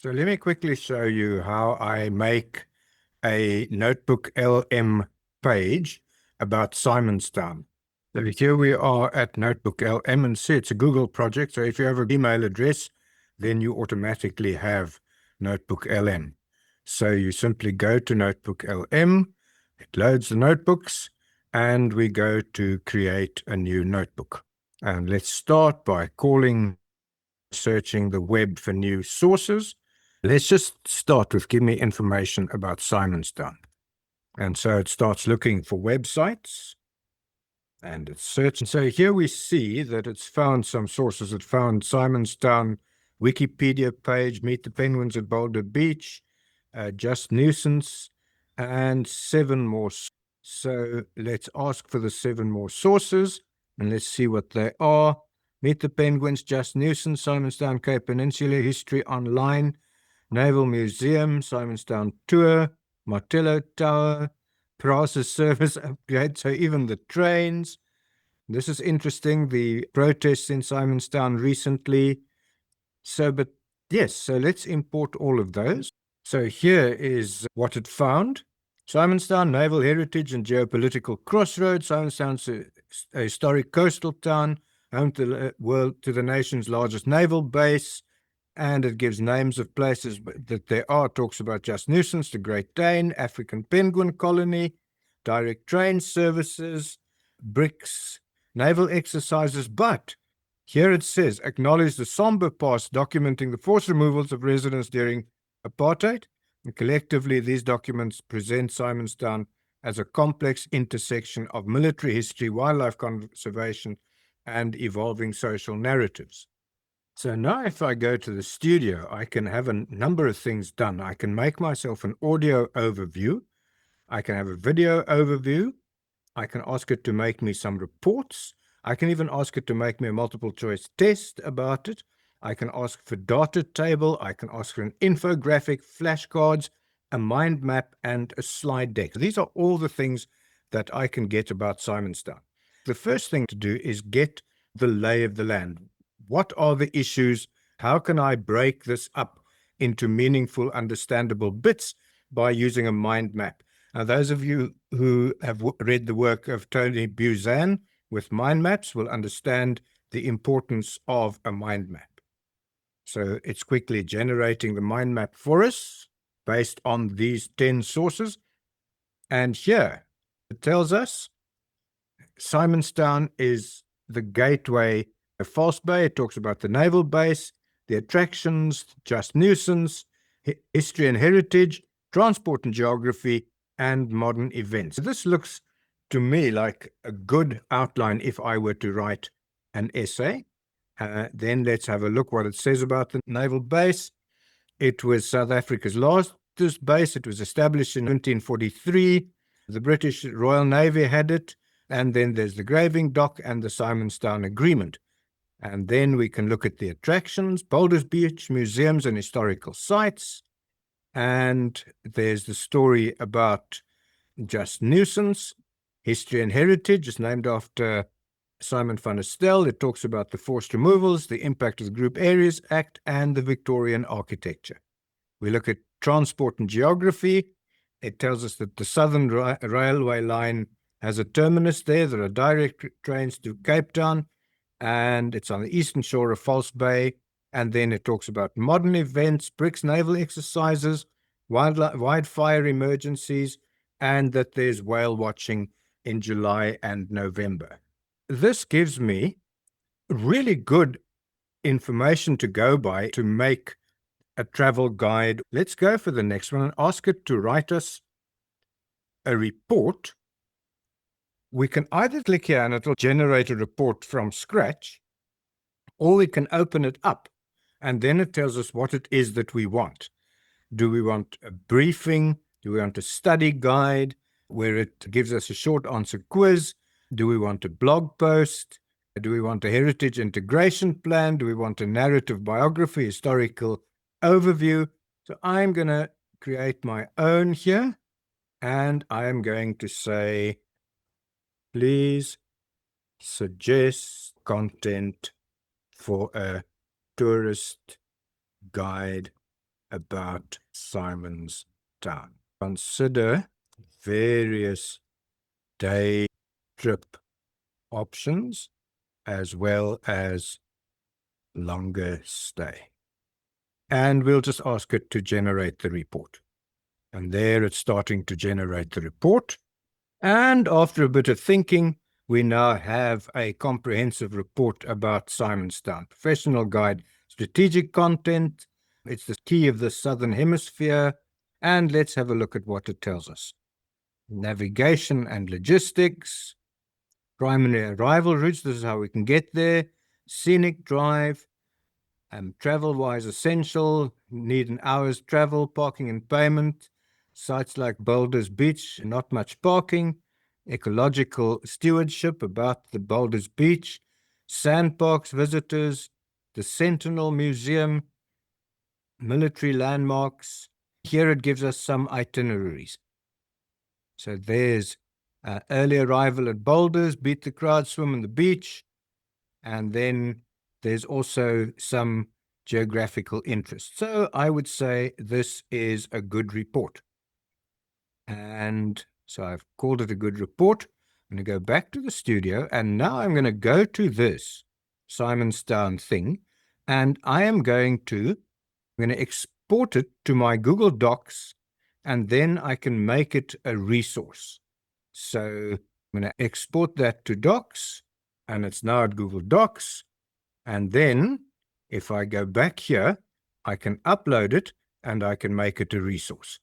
So let me quickly show you how I make a NotebookLM page about Simonstown. So here we are at NotebookLM, and see it's a Google project. So if you have an email address, then you automatically have NotebookLM. So you simply go to NotebookLM, it loads the notebooks, and we go to create a new notebook. And let's start by searching the web for new sources. Let's just start with give me information about Simonstown. And so it starts looking for websites and it's searching. So here we see that it's found some sources. It found Simonstown Wikipedia page, Meet the Penguins at Boulder Beach, Just Nuisance, and 7 more. So let's ask for the 7 more sources and let's see what they are. Meet the Penguins, Just Nuisance, Simonstown Cape Peninsula History Online, Naval Museum, Simonstown Tour, Martello Tower, Prasa Service Upgrade, so even the trains. This is interesting, the protests in Simonstown recently. So, but yes, so let's import all of those. So here is what it found. Simonstown, naval heritage and geopolitical crossroads. Simonstown's a historic coastal town, home to the nation's largest naval base. And it gives names of places that there are, talks about Just Nuisance, the Great Dane, African Penguin Colony, direct train services, bricks, naval exercises. But here it says, acknowledge the somber past documenting the forced removals of residents during apartheid. And collectively, these documents present Simonstown as a complex intersection of military history, wildlife conservation, and evolving social narratives. So now if I go to the studio, I can have a number of things done. I can make myself an audio overview. I can have a video overview. I can ask it to make me some reports. I can even ask it to make me a multiple choice test about it. I can ask for data table. I can ask for an infographic, flashcards, a mind map, and a slide deck. These are all the things that I can get about Simonstown. The first thing to do is get the lay of the land. What are the issues? How can I break this up into meaningful, understandable bits by using a mind map? Now, those of you who have read the work of Tony Buzan with mind maps will understand the importance of a mind map. So it's quickly generating the mind map for us based on these 10 sources. And here it tells us Simonstown is the gateway of False Bay. It talks about the naval base, the attractions, Just Nuisance, history and heritage, transport and geography, and modern events. This looks to me like a good outline if I were to write an essay. Then let's have a look what it says about the naval base. It was South Africa's largest base. It was established in 1943. The British Royal Navy had it. And then there's the graving dock and the Simonstown Agreement. And then we can look at the attractions, Boulders Beach, museums and historical sites. And there's the story about Just Nuisance, history and heritage. It's named after Simon van der Stel. It talks about the forced removals, the impact of the Group Areas Act, and the Victorian architecture. We look at transport and geography. It tells us that the Southern Railway line has a terminus there. There are direct trains to Cape Town, and it's on the eastern shore of False Bay. And then it talks about modern events, BRICS naval exercises, wildfire emergencies, and that there's whale watching in July and November. This gives me really good information to go by to make a travel guide. Let's go for the next one and ask it to write us a report. We can either click here and it'll generate a report from scratch, or we can open it up and then it tells us what it is that we want. Do we want a briefing? Do we want a study guide where it gives us a short answer quiz? Do we want a blog post? Do we want a heritage integration plan? Do we want a narrative biography, historical overview? So I'm going to create my own here, and I am going to say, please suggest content for a tourist guide about Simon's Town. Consider various day trip options as well as longer stay. And we'll just ask it to generate the report. And there it's starting to generate the report. And after a bit of thinking, we now have a comprehensive report about Simon's Town. Professional guide, strategic content. It's the key of the Southern Hemisphere. And let's have a look at what it tells us. Navigation and logistics. Primary arrival routes. This is how we can get there. Scenic drive. Travel-wise essential. Need an hour's travel. Parking and payment. Sites like Boulders Beach, not much parking. Ecological stewardship about the Boulders Beach. Sandparks visitors. The Sentinel Museum. Military landmarks. Here it gives us some itineraries. So there's early arrival at Boulders, beat the crowd, swim on the beach. And then there's also some geographical interest. So I would say this is a good report. And so I've called it a good report. I'm going to go back to the studio, and now I'm going to go to this Simon's Town thing, and I'm going to export it to my Google Docs, and then I can make it a resource. So I'm going to export that to Docs, and it's now at Google Docs. And then if I go back here, I can upload it and I can make it a resource.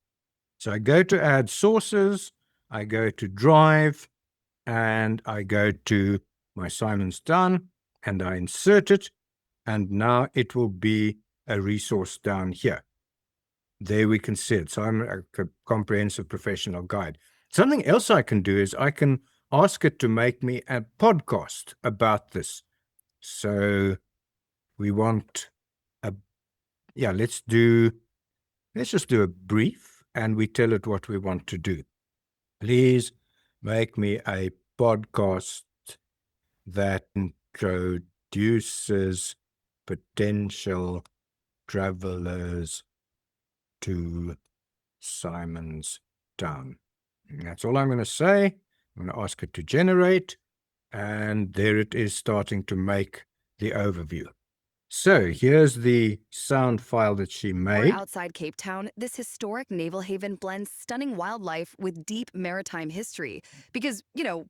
So I go to add sources, I go to Drive, and I go to my Simon's Town, and I insert it, and now it will be a resource down here. There we can see it. So I'm a comprehensive professional guide. Something else I can do is I can ask it to make me a podcast about this. So we want let's just do a brief, and we tell it what we want to do. Please make me a podcast that introduces potential travelers to Simon's Town. And that's all I'm going to say. I'm going to ask it to generate, and there it is starting to make the overview. So here's the sound file that she made. We're outside Cape Town. This historic naval haven blends stunning wildlife with deep maritime history. Because,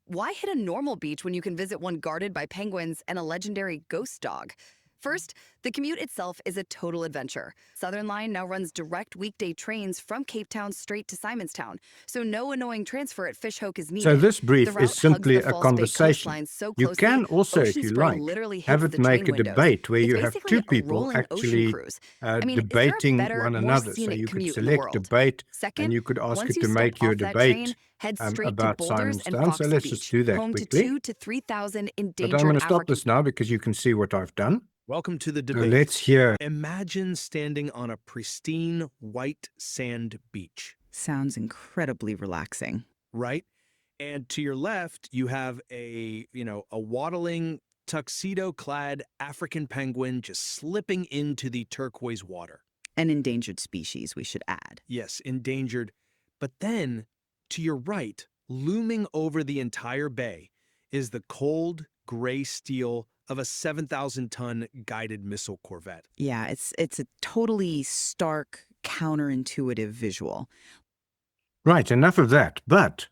why hit a normal beach when you can visit one guarded by penguins and a legendary ghost dog? First, the commute itself is a total adventure. Southern Line now runs direct weekday trains from Cape Town straight to Simon's Town, so no annoying transfer at Fishhook is needed. So this brief is simply a conversation. You can also, if you like, have it make a debate where you have two people actually debating one another. So you could select debate, and you could ask it to make you a debate about Simon's Town. So let's just do that quickly. 2,000 to 3,000 endangered But I'm going to stop this now because you can see what I've done. Welcome to the debate. Let's hear. Imagine standing on a pristine white sand beach. Sounds incredibly relaxing. Right? And to your left, you have a waddling, tuxedo-clad African penguin just slipping into the turquoise water. An endangered species, we should add. Yes, endangered. But then, to your right, looming over the entire bay, is the cold, gray steel of a 7,000-ton guided missile corvette. Yeah, it's a totally stark, counterintuitive visual. Right, enough of that. But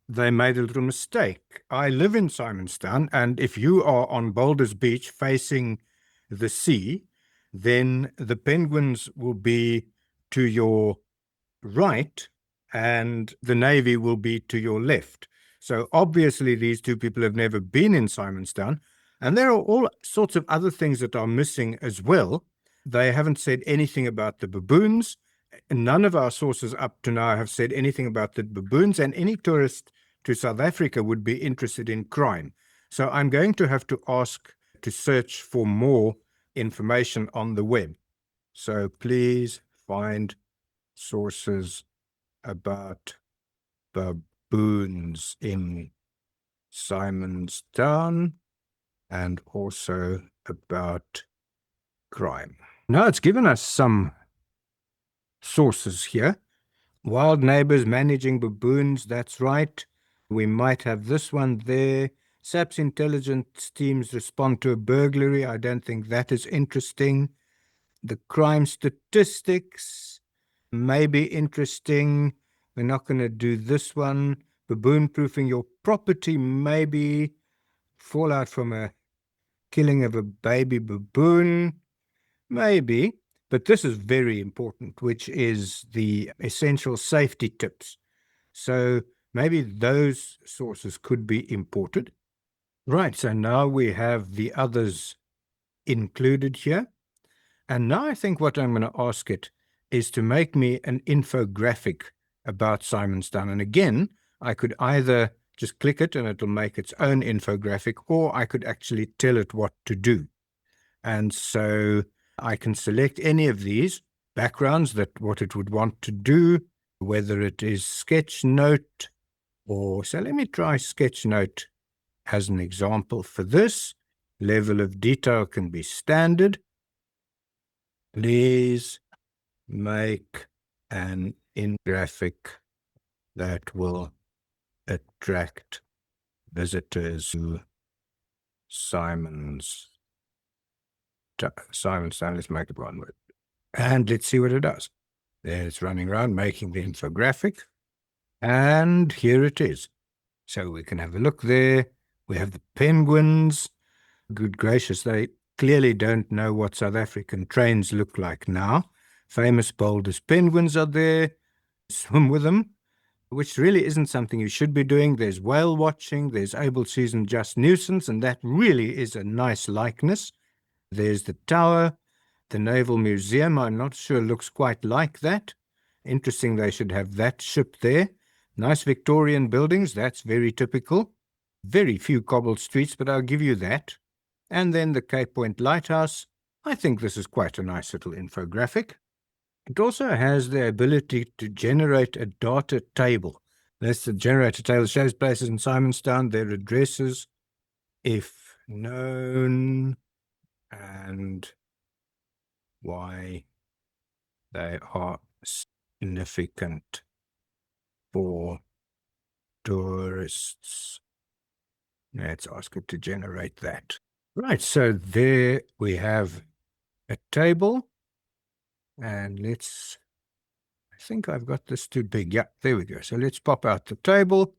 they made a little mistake. I live in Simon's Town, and if you are on Boulders Beach facing the sea, then the penguins will be to your right, and the Navy will be to your left. So obviously these two people have never been in Simon's Town. And there are all sorts of other things that are missing as well. They haven't said anything about the baboons. None of our sources up to now have said anything about the baboons, and any tourist to South Africa would be interested in crime. So I'm going to have to ask to search for more information on the web. So please find sources about baboons in Simon's Town, and also about crime. Now it's given us some sources here. Wild neighbors managing baboons, that's right. We might have this one there. SAP's intelligence teams respond to a burglary. I don't think that is interesting. The crime statistics may be interesting. We're not going to do this one. Baboon proofing your property, maybe. Fallout from a killing of a baby baboon, maybe. But this is very important, which is the essential safety tips. So maybe those sources could be imported. Right, so now we have the others included here. And now I think what I'm going to ask it is to make me an infographic about Simonstown. And again, I could either just click it and it'll make its own infographic, or I could actually tell it what to do. And so I can select any of these backgrounds that what it would want to do, whether it is Sketchnote or, so let me try Sketchnote as an example for this. Level of detail can be standard. Please make an infographic that will attract visitors to Simonstown. Let's make it one word. And let's see what it does. There it's running around making the infographic. And here it is. So we can have a look there. We have the penguins. Good gracious, they clearly don't know what South African trains look like now. Famous boulders penguins are there. Swim with them, which really isn't something you should be doing. There's whale watching. There's Able Season Just Nuisance, and that really is a nice likeness. There's the tower. The Naval Museum, I'm not sure, looks quite like that. Interesting they should have that ship there. Nice Victorian buildings, that's very typical. Very few cobbled streets, but I'll give you that. And then the Cape Point Lighthouse. I think this is quite a nice little infographic. It also has the ability to generate a data table. That's the generator table, shows places in Simonstown, their addresses, if known, and why they are significant for tourists. Let's ask it to generate that. Right, so there we have a table. And I think I've got this too big. Yeah, there we go. So let's pop out the table.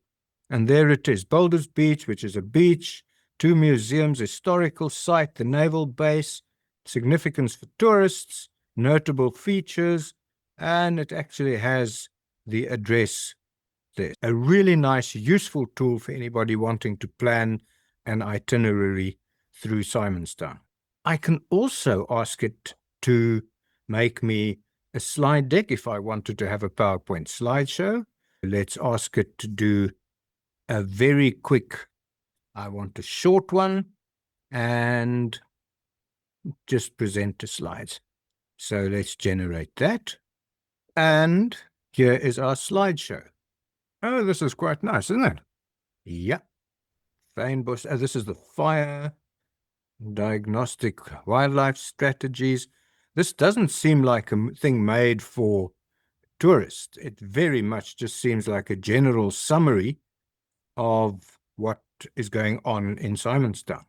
And there it is. Boulders Beach, which is a beach, 2 museums, historical site, the naval base, significance for tourists, notable features, and it actually has the address there. A really nice, useful tool for anybody wanting to plan an itinerary through Simonstown. I can also ask it to make me a slide deck if I wanted to have a PowerPoint slideshow. Let's ask it to do a very quick, I want a short one, and just present the slides. So let's generate that. And here is our slideshow. Oh, this is quite nice, isn't it? Yeah. Fynbos. Oh, this is the fire diagnostic wildlife strategies. This doesn't seem like a thing made for tourists. It very much just seems like a general summary of what is going on in Simonstown.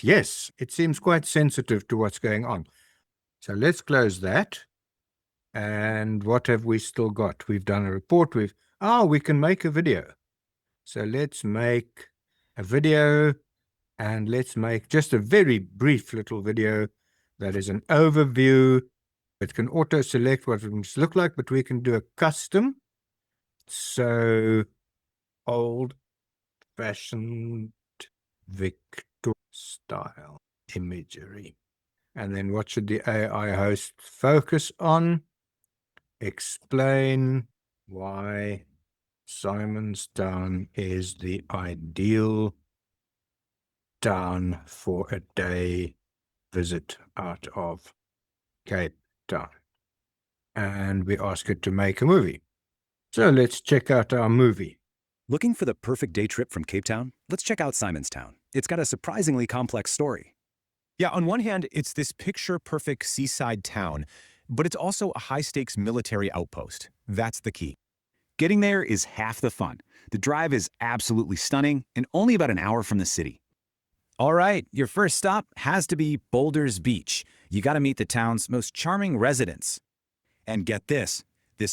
Yes, it seems quite sensitive to what's going on. So let's close that. And what have we still got? We've done a report. We can make a video. So let's make a video, and let's make just a very brief little video that is an overview. It can auto select what it must look like, but we can do a custom. So old fashioned Victor style imagery. And then what should the AI host focus on? Explain why Simonstown is the ideal town for a day visit out of Cape Town. And we ask it to make a movie. So let's check out our movie. Looking for the perfect day trip from Cape Town? Let's check out Simonstown. It's got a surprisingly complex story. Yeah, on one hand, it's this picture-perfect seaside town, But it's also a high-stakes military outpost. That's the key. Getting there is half the fun. The drive is absolutely stunning and only about an hour from the city. All right, your first stop has to be Boulder's Beach. You got to meet the town's most charming residents. And get this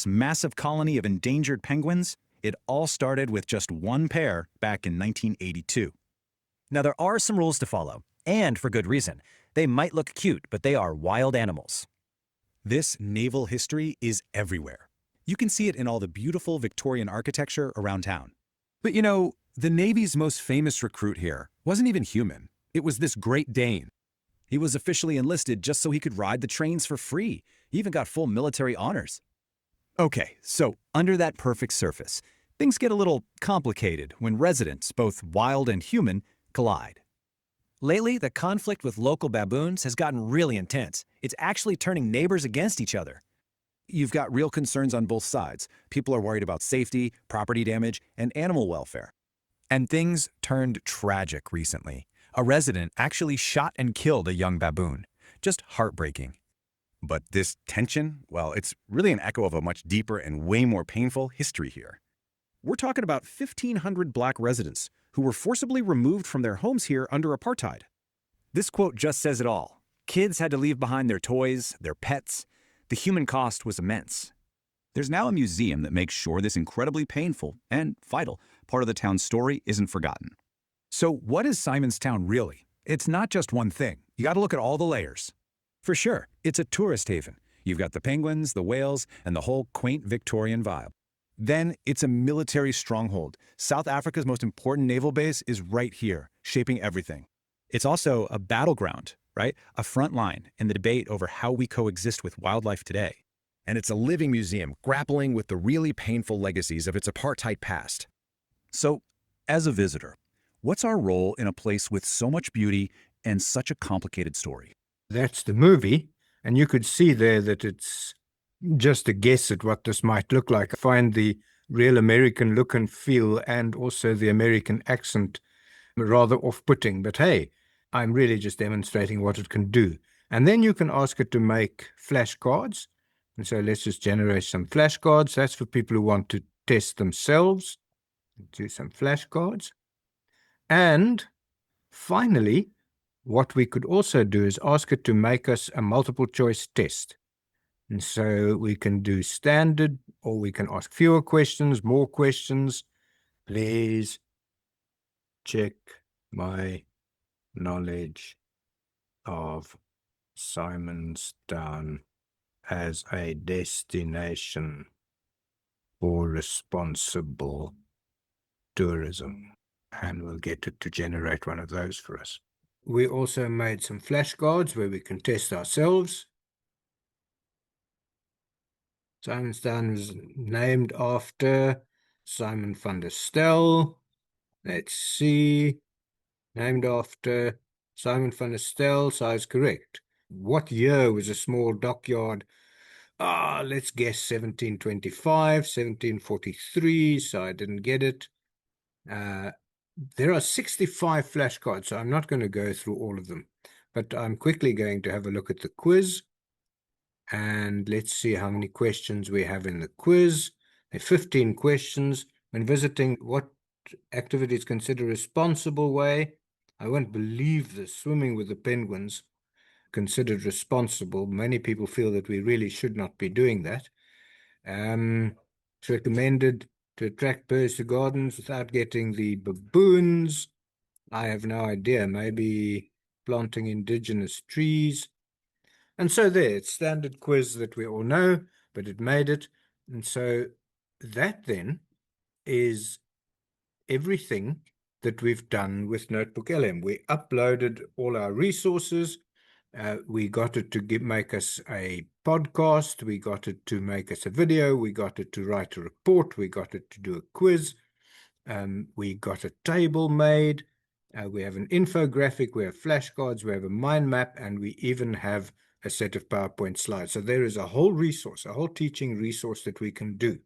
massive colony of endangered penguins, it all started with just one pair back in 1982. Now, there are some rules to follow, and for good reason. They might look cute, but they are wild animals. This naval history is everywhere. You can see it in all the beautiful Victorian architecture around town. But you know, the Navy's most famous recruit here wasn't even human. It was this Great Dane. He was officially enlisted just so he could ride the trains for free. He even got full military honors. Okay, so under that perfect surface, things get a little complicated when residents, both wild and human, collide. Lately, the conflict with local baboons has gotten really intense. It's actually turning neighbors against each other. You've got real concerns on both sides. People are worried about safety, property damage, and animal welfare. And things turned tragic recently. A resident actually shot and killed a young baboon. Just heartbreaking. But this tension, well, it's really an echo of a much deeper and way more painful history here. We're talking about 1,500 black residents who were forcibly removed from their homes here under apartheid. This quote just says it all. Kids had to leave behind their toys, their pets. The human cost was immense. There's now a museum that makes sure this incredibly painful and vital part of the town's story isn't forgotten. So what is Simonstown really? It's not just one thing. You got to look at all the layers. For sure, it's a tourist haven. You've got the penguins, the whales, and the whole quaint Victorian vibe. Then it's a military stronghold. South Africa's most important naval base is right here, shaping everything. It's also a battleground, right? A front line in the debate over how we coexist with wildlife today. And it's a living museum grappling with the really painful legacies of its apartheid past. So, as a visitor, what's our role in a place with so much beauty and such a complicated story? That's the movie, and you could see there that it's just a guess at what this might look like. I find the real American look and feel and also the American accent rather off-putting, but hey, I'm really just demonstrating what it can do. And then you can ask it to make flashcards. And so let's just generate some flashcards. That's for people who want to test themselves. Do some flashcards. And finally, what we could also do is ask it to make us a multiple choice test. And so we can do standard, or we can ask fewer questions, more questions. Please check my knowledge of Simonstown as a destination for responsible tourism. And we'll get it to generate one of those for us. We also made some flashcards where we can test ourselves. Simonstown was named after Simon van der Stel. Let's see. Named after Simon van der Stel, so I was correct. What year was a small dockyard? Let's guess 1725, 1743, so I didn't get it. There are 65 flashcards, so I'm not going to go through all of them, but I'm quickly going to have a look at the quiz. And let's see how many questions we have in the quiz. There are 15 questions. When visiting, what activity is considered a responsible way? I won't believe this. Swimming with the penguins, considered responsible. Many people feel that we really should not be doing that. It's recommended to attract birds to gardens without getting the baboons. I have no idea. Maybe planting indigenous trees. And so there, it's standard quiz that we all know, but it made it. And so that then is everything that we've done with NotebookLM. We uploaded all our resources. We got it to make us a podcast. We got it to make us a video. We got it to write a report. We got it to do a quiz. We got a table made. We have an infographic. We have flashcards. We have a mind map. And we even have a set of PowerPoint slides. So there is a whole resource, a whole teaching resource that we can do.